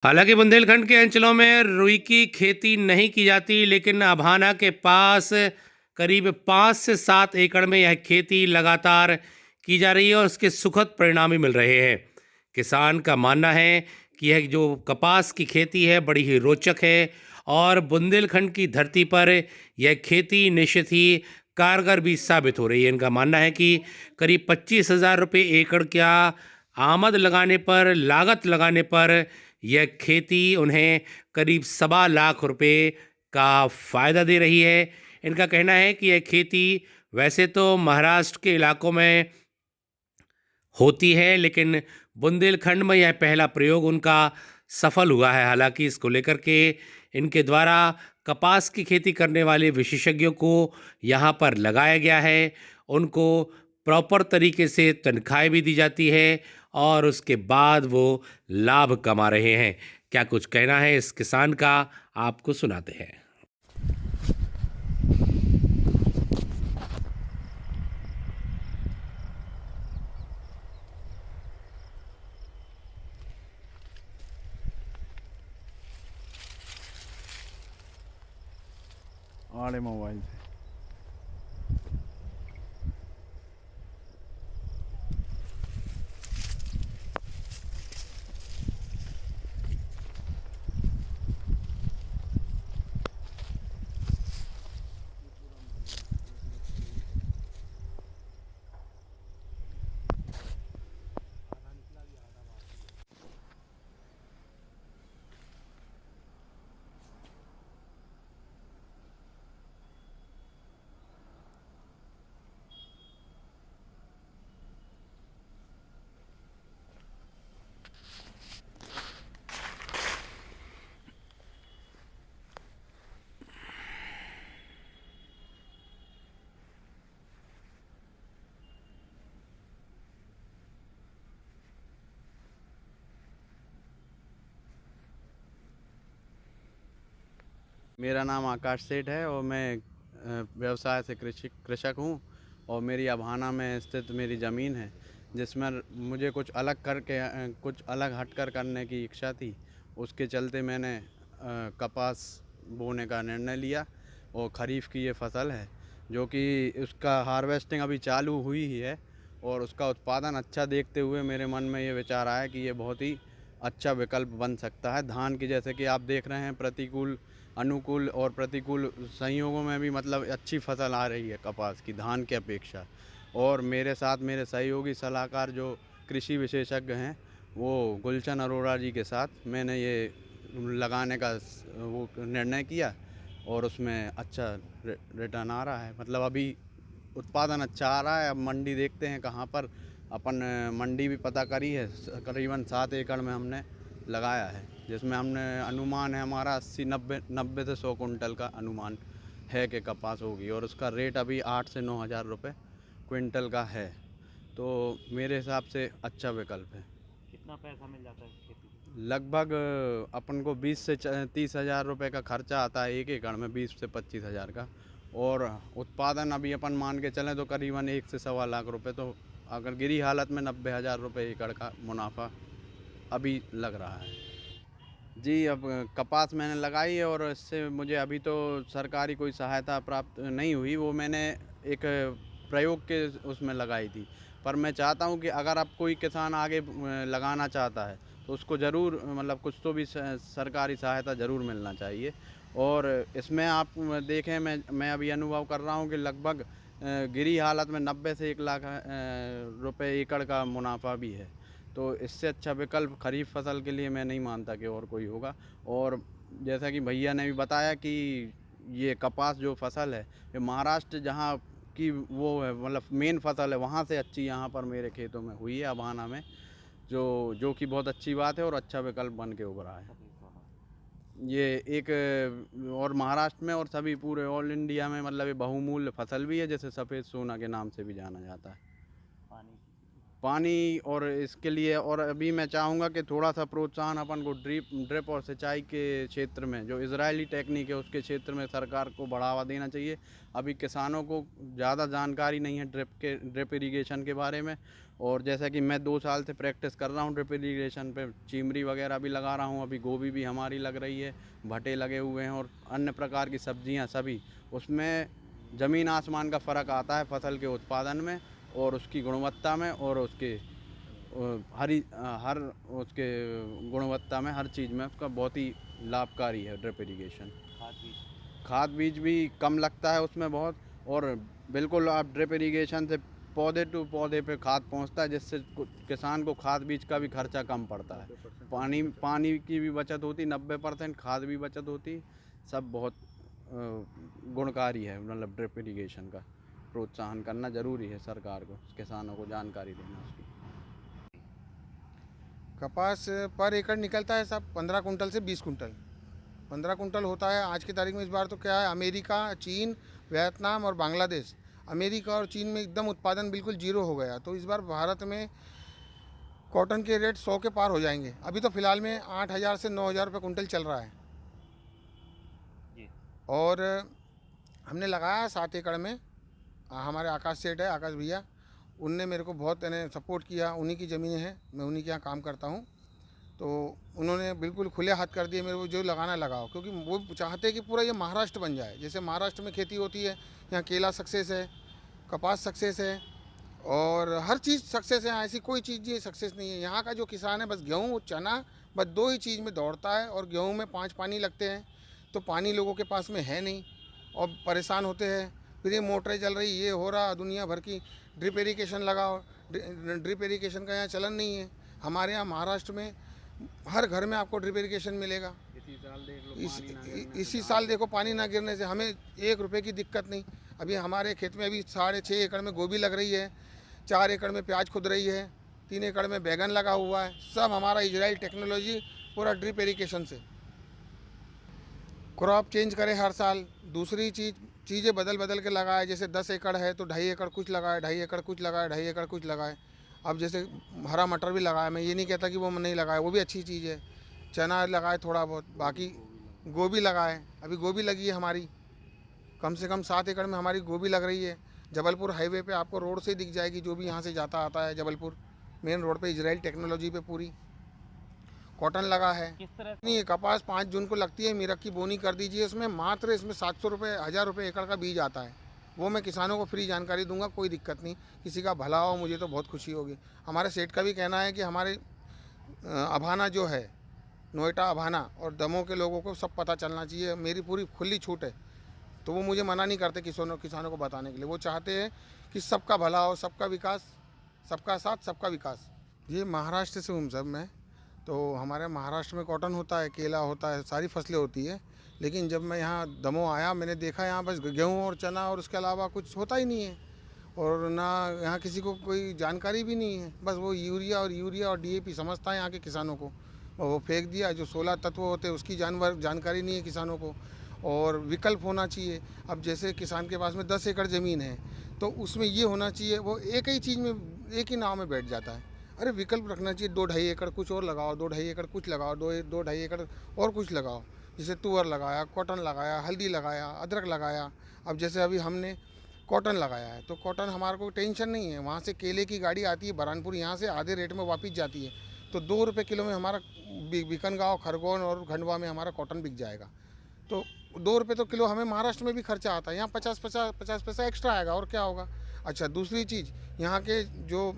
हालांकि बुंदेलखंड के अंचलों में रुई की खेती नहीं की जाती, लेकिन अभाना के पास करीब 5 से 7 एकड़ में यह खेती लगातार की जा रही है और उसके सुखद परिणाम भी मिल रहे हैं। किसान का मानना है कि यह जो कपास की खेती है बड़ी ही रोचक है और बुंदेलखंड की धरती पर यह खेती निश्चित ही कारगर भी साबित हो रही है। इनका मानना है कि करीब 25,000 रुपये एकड़ का आमद लगाने पर, लागत लगाने पर यह खेती उन्हें करीब 1.25 लाख रुपए का फ़ायदा दे रही है। इनका कहना है कि यह खेती वैसे तो महाराष्ट्र के इलाकों में होती है, लेकिन बुंदेलखंड में यह पहला प्रयोग उनका सफल हुआ है। हालांकि इसको लेकर के इनके द्वारा कपास की खेती करने वाले विशेषज्ञों को यहाँ पर लगाया गया है। उनको प्रॉपर तरीके से तनख्वाहें भी दी जाती है और उसके बाद वो लाभ कमा रहे हैं। क्या कुछ कहना है इस किसान का, आपको सुनाते हैं। आड़े मोबाइल से। मेरा नाम आकाश सेठ है और मैं व्यवसाय से कृषक हूँ। और मेरी अभाना में स्थित मेरी ज़मीन है, जिसमें मुझे कुछ अलग करके कुछ अलग हटकर करने की इच्छा थी। उसके चलते मैंने कपास बोने का निर्णय लिया। और ख़रीफ की ये फसल है जो कि उसका हार्वेस्टिंग अभी चालू हुई ही है। और उसका उत्पादन अच्छा देखते हुए मेरे मन में ये विचार आया कि ये बहुत ही अच्छा विकल्प बन सकता है धान की। जैसे कि आप देख रहे हैं, प्रतिकूल, अनुकूल और प्रतिकूल संयोगों में भी मतलब अच्छी फसल आ रही है कपास की धान की अपेक्षा। और मेरे साथ मेरे सहयोगी सलाहकार जो कृषि विशेषज्ञ हैं, वो गुलशन अरोड़ा जी के साथ मैंने ये लगाने का वो निर्णय किया। और उसमें अच्छा रिटर्न आ रहा है। मतलब अभी उत्पादन अच्छा आ रहा है। अब मंडी देखते हैं कहाँ पर। अपन मंडी भी पता करी है। करीबन 7 एकड़ में हमने लगाया है, जिसमें हमने अनुमान है हमारा 80 90 से 100 कुंटल का अनुमान है कि कपास होगी। और उसका रेट अभी 8 से 9 हज़ार रुपये क्विंटल का है। तो मेरे हिसाब से अच्छा विकल्प है। कितना पैसा मिल जाता है इस खेती में? लगभग अपन को 20 से 30 हज़ार रुपये का खर्चा आता है 1 एकड़ में, 20 से 25 हज़ार का। और उत्पादन अभी अपन मान के चलें तो करीबन 1 से 1.25 लाख रुपए, तो अगर गिरी हालत में 90 हज़ार रुपये एकड़ का मुनाफा अभी लग रहा है। जी, अब कपास मैंने लगाई है और इससे मुझे अभी तो सरकारी कोई सहायता प्राप्त नहीं हुई। वो मैंने एक प्रयोग के उसमें लगाई थी। पर मैं चाहता हूँ कि अगर अब कोई किसान आगे लगाना चाहता है तो उसको ज़रूर मतलब कुछ तो भी सरकारी सहायता ज़रूर मिलना चाहिए। और इसमें आप देखें, मैं अभी अनुभव कर रहा हूँ कि लगभग गिरी हालत में 90 से 1 लाख रुपए एकड़ का मुनाफा भी है। तो इससे अच्छा विकल्प खरीफ फसल के लिए मैं नहीं मानता कि और कोई होगा। और जैसा कि भैया ने भी बताया कि ये कपास जो फसल है, ये महाराष्ट्र जहाँ की वो है, मतलब मेन फसल है, वहाँ से अच्छी यहाँ पर मेरे खेतों में हुई है अभाना में। जो कि बहुत अच्छी बात है और अच्छा विकल्प बन के उभरा है। ये एक और महाराष्ट्र में और सभी पूरे ऑल इंडिया में मतलब ये बहुमूल्य फसल भी है, जैसे सफ़ेद सोना के नाम से भी जाना जाता है। पानी पानी और इसके लिए, और अभी मैं चाहूँगा कि थोड़ा सा प्रोत्साहन अपन को ड्रिप और सिंचाई के क्षेत्र में, जो इजरायली टेक्निक है उसके क्षेत्र में सरकार को बढ़ावा देना चाहिए। अभी किसानों को ज़्यादा जानकारी नहीं है ड्रिप इरिगेशन के बारे में। और जैसा कि मैं 2 साल से प्रैक्टिस कर रहा हूँ ड्रिप इरिगेशन पे, चीमरी वगैरह भी लगा रहा हूँ, अभी गोभी भी हमारी लग रही है, भटे लगे हुए हैं और अन्य प्रकार की सब्जियाँ सभी। उसमें ज़मीन आसमान का फ़र्क आता है फसल के उत्पादन में और उसकी गुणवत्ता में और उसके हर उसके गुणवत्ता में, हर चीज़ में उसका बहुत ही लाभकारी है ड्रिप इरिगेशन। खाद बीज भी कम लगता है उसमें बहुत, और बिल्कुल आप ड्रिप इरिगेशन से पौधे टू पौधे पे खाद पहुंचता है, जिससे किसान को खाद बीज का भी खर्चा कम पड़ता है। पानी की भी बचत होती 90%, खाद भी बचत होती, सब बहुत गुणकारी है। मतलब ड्रिप इरिगेशन का प्रोत्साहन करना ज़रूरी है सरकार को, किसानों को जानकारी देना उसकी। कपास पर एकड़ निकलता है सब 15 कुंटल से 20 कुंटल, 15 कुंटल होता है आज की तारीख में। इस बार तो क्या है, अमेरिका, चीन, वियतनाम और बांग्लादेश, अमेरिका और चीन में एकदम उत्पादन बिल्कुल जीरो हो गया। तो इस बार भारत में कॉटन के रेट 100 के पार हो जाएंगे। अभी तो फ़िलहाल में 8,000 से 9,000 रुपये कुंटल चल रहा है। और हमने लगाया 7 एकड़ में। हमारे आकाश सेठ है, आकाश भैया, उनने मेरे को बहुत सपोर्ट किया। उन्हीं की ज़मीन है, मैं उन्हीं के यहाँ काम करता हूँ। तो उन्होंने बिल्कुल खुले हाथ कर दिए मेरे को, जो लगाना लगाओ, क्योंकि वो चाहते हैं कि पूरा ये महाराष्ट्र बन जाए। जैसे महाराष्ट्र में खेती होती है, यहाँ केला सक्सेस है, कपास सक्सेस है और हर चीज़ सक्सेस है। ऐसी कोई चीज़ ये सक्सेस नहीं है। यहाँ का जो किसान है बस गेहूँ चना, बस 2 ही चीज़ में दौड़ता है, और गेहूँ में 5 पानी लगते हैं, तो पानी लोगों के पास में है नहीं और परेशान होते हैं। फिर ये मोटरें चल रही, ये हो रहा, दुनिया भर की ड्रिप इरिगेशन लगाओ। ड्रिप इरिगेशन का यहाँ चलन नहीं है। हमारे यहाँ महाराष्ट्र में हर घर में आपको ड्रिप इरिगेशन मिलेगा। इसी साल देखो पानी ना गिरने से हमें 1 रुपये की दिक्कत नहीं। अभी हमारे खेत में अभी 6.5 एकड़ में गोभी लग रही है, 4 एकड़ में प्याज खुद रही है, 3 एकड़ में बैगन लगा हुआ है। सब हमारा इजराइल टेक्नोलॉजी पूरा ड्रिप इरिगेशन से। क्रॉप चेंज करे हर साल, दूसरी चीज़ें बदल बदल के लगाए। जैसे 10 एकड़ है तो 2.5 एकड़ कुछ लगाए, 2.5 एकड़ कुछ लगाए, 2.5 एकड़ कुछ लगाए। अब जैसे हरा मटर भी लगाया, मैं ये नहीं कहता कि वो नहीं लगाए, वो भी अच्छी चीज़ है। चना लगाए थोड़ा बहुत, बाकी गोभी लगाए। अभी गोभी लगी है हमारी, कम से कम 7 एकड़ में हमारी गोभी लग रही है। जबलपुर हाईवे पे आपको रोड से दिख जाएगी, जो भी यहाँ से जाता आता है जबलपुर मेन रोड पे, इजराइल टेक्नोलॉजी पे पूरी। कॉटन लगा है। किस तरह नहीं, ये कपास 5 जून को लगती है, मीरक की बोनी कर दीजिए। इसमें मात्र 700 रुपये 1,000 रुपये एकड़ का बीज आता है। वो मैं किसानों को फ्री जानकारी दूंगा, कोई दिक्कत नहीं। किसी का भला हो, मुझे तो बहुत खुशी होगी। हमारे सेठ का भी कहना है कि हमारे अभाना जो है, नोएडा अभाना और दमोह के लोगों को सब पता चलना चाहिए। मेरी पूरी खुली छूट है, तो वो मुझे मना नहीं करते किसानों को बताने के लिए। वो चाहते हैं कि सबका भला हो, सबका विकास, सबका साथ, सबका विकास। ये महाराष्ट्र से हूँ सब मैं। तो हमारे महाराष्ट्र में कॉटन होता है, केला होता है, सारी फसलें होती है। लेकिन जब मैं यहाँ दमोह आया, मैंने देखा यहाँ बस गेहूँ और चना और उसके अलावा कुछ होता ही नहीं है। और ना यहाँ किसी को कोई जानकारी भी नहीं है। बस वो यूरिया और DAP समझता है यहाँ के किसानों को, और वो फेंक दिया। जो 16 तत्व होते हैं उसकी जानकारी नहीं है किसानों को। और विकल्प होना चाहिए। अब जैसे किसान के पास में 10 एकड़ ज़मीन है, तो उसमें ये होना चाहिए, वो एक ही चीज़ में, एक ही नाव में बैठ जाता है। अरे विकल्प रखना चाहिए। 2-2.5 एकड़ कुछ और लगाओ, 2-2.5 एकड़ कुछ लगाओ, 2-2.5 एकड़ और कुछ लगाओ। जैसे तुअर लगाया, कॉटन लगाया, हल्दी लगाया, अदरक लगाया। अब जैसे अभी हमने कॉटन लगाया है, तो कॉटन हमारे को टेंशन नहीं है। वहाँ से केले की गाड़ी आती है बरहानपुर, यहाँ से आधे रेट में वापस जाती है। तो 2 रुपये किलो में हमारा बिकनगांव, खरगोन और खंडवा में हमारा कॉटन बिक जाएगा। तो 2 रुपये तो किलो हमें महाराष्ट्र में भी खर्चा आता है, यहाँ 50 पैसा एक्स्ट्रा आएगा, और क्या होगा। अच्छा, दूसरी चीज़, यहाँ के जो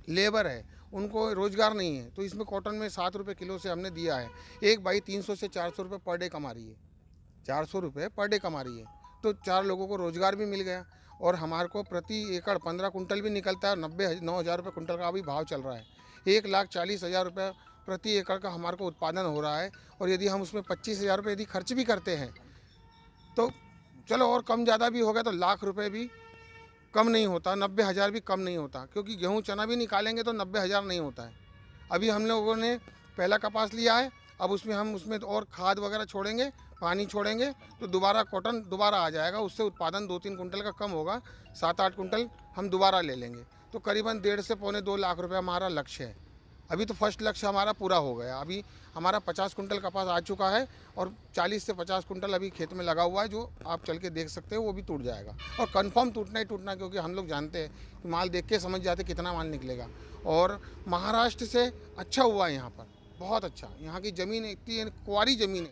लेबर है उनको रोज़गार नहीं है, तो इसमें कॉटन में 7 रुपये किलो से हमने दिया है। एक बाई 300 से 400 रुपये पर डे कमा रही है, 400 रुपये पर डे कमा रही है। तो 4 लोगों को रोज़गार भी मिल गया, और हमारे को प्रति एकड़ 15 कुंटल भी निकलता है। 9,000 रुपये कुंटल का अभी भाव चल रहा है। 1,40,000 रुपये प्रति एकड़ का हमारे को उत्पादन हो रहा है। और यदि हम उसमें 25,000 रुपये यदि खर्च भी करते हैं, तो चलो और कम ज़्यादा भी हो गया तो लाख रुपये भी कम नहीं होता, 90,000 भी कम नहीं होता। क्योंकि गेहूँ चना भी निकालेंगे तो 90,000 नहीं होता है। अभी हम लोगों ने पहला कपास लिया है, अब हम उसमें और खाद वगैरह छोड़ेंगे, पानी छोड़ेंगे, तो दोबारा कॉटन दोबारा आ जाएगा। उससे उत्पादन 2-3 कुंटल का कम होगा, 7-8 कुंटल हम दोबारा ले लेंगे। तो करीबन 1.5 से पौने 2 लाख रुपए हमारा लक्ष्य है। अभी तो फर्स्ट लक्ष्य हमारा पूरा हो गया। अभी हमारा 50 कुंटल कपास आ चुका है और 40 से 50 कुंटल अभी खेत में लगा हुआ है, जो आप चल के देख सकते हो, वो भी टूट जाएगा। और कंफर्म टूटना ही टूटना, क्योंकि हम लोग जानते हैं कि माल देख के समझ जाते कितना माल निकलेगा। और महाराष्ट्र से अच्छा हुआ है यहाँ पर, बहुत अच्छा। यहाँ की ज़मीन इतनी कुंवारी ज़मीन है।